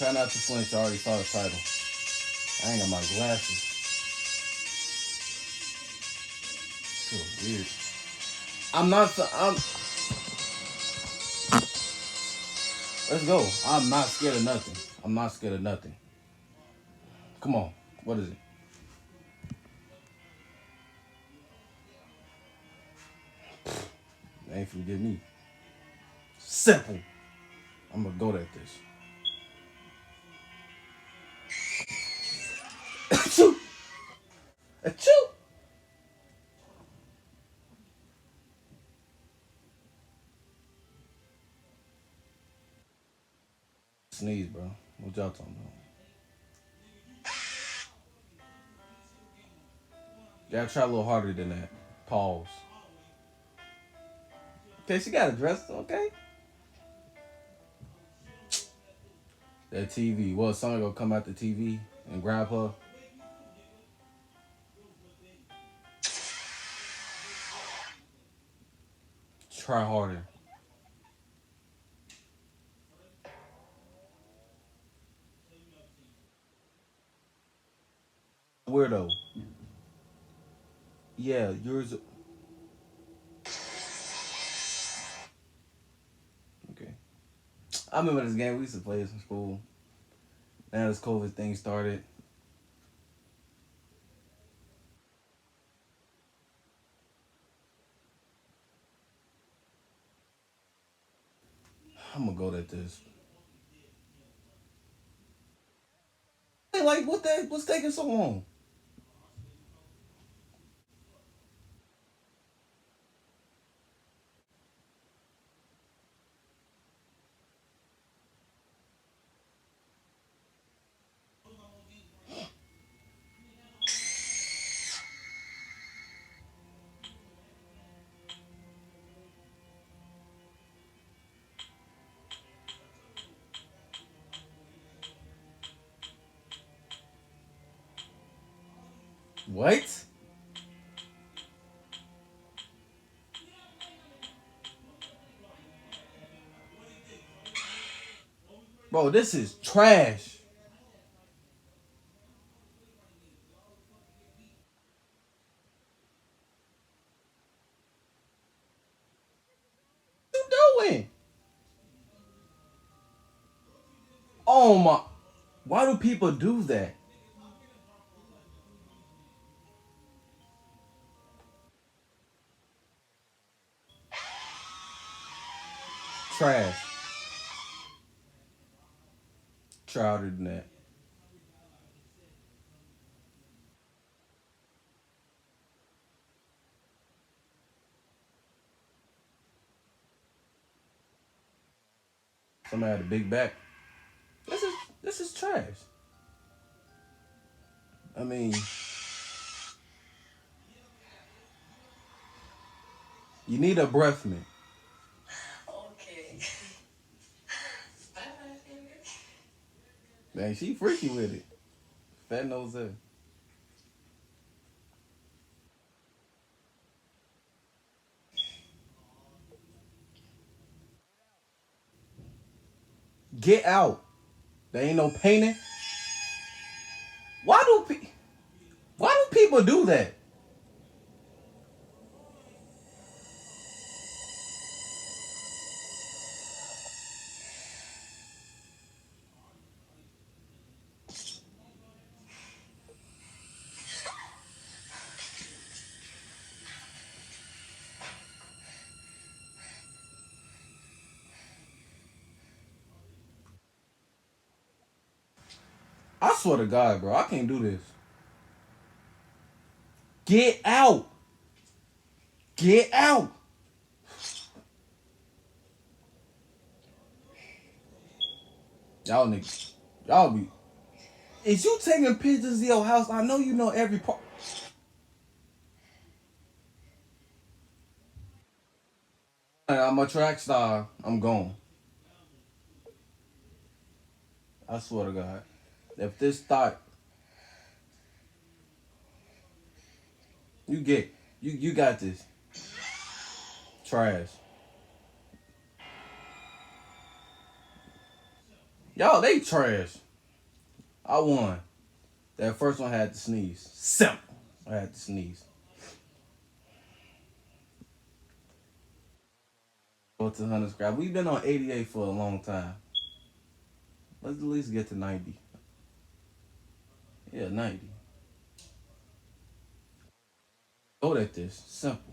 Try not to flinch. I already saw the title. I ain't got my glasses. So weird. I'm not. I'm. Let's go. I'm not scared of nothing. I'm not scared of nothing. Come on. What is it? They ain't finna get me. Simple. I'm gonna go at this. Achoo! Achoo! Sneeze, bro. What y'all talking about? You gotta try a little harder than that. Pause. Okay, she got a dress, okay? That TV. What, someone gonna come out the TV and grab her? Try harder. Weirdo. Yeah, yours. Okay. I remember this game we used to play this in school. Now this COVID thing started. I'm gonna go at this. Hey, like, what the what's taking so long? What? Bro, this is trash. What you doing? Oh my. Why do people do that? Trash. Try harder than that. Somebody had a big back. This is this is trash. I mean, you need a breath mint. Okay. Man, she freaky with it. Fat nose there. Get out. There ain't no painting. Why do why do people do that? I swear to God, bro, I can't do this. Get out. Get out. Y'all niggas. Y'all be. Is you taking pictures of your house? I know you know every part. I'm a track star. I'm gone. I swear to God. If this thought you get you got this. Trash. Y'all, they trash. I won. That first one had to sneeze. Simple. I had to sneeze. Go to 100 scrap. We've been on 88 for a long time. Let's at least get to 90. Yeah, 90. Go at this. Simple.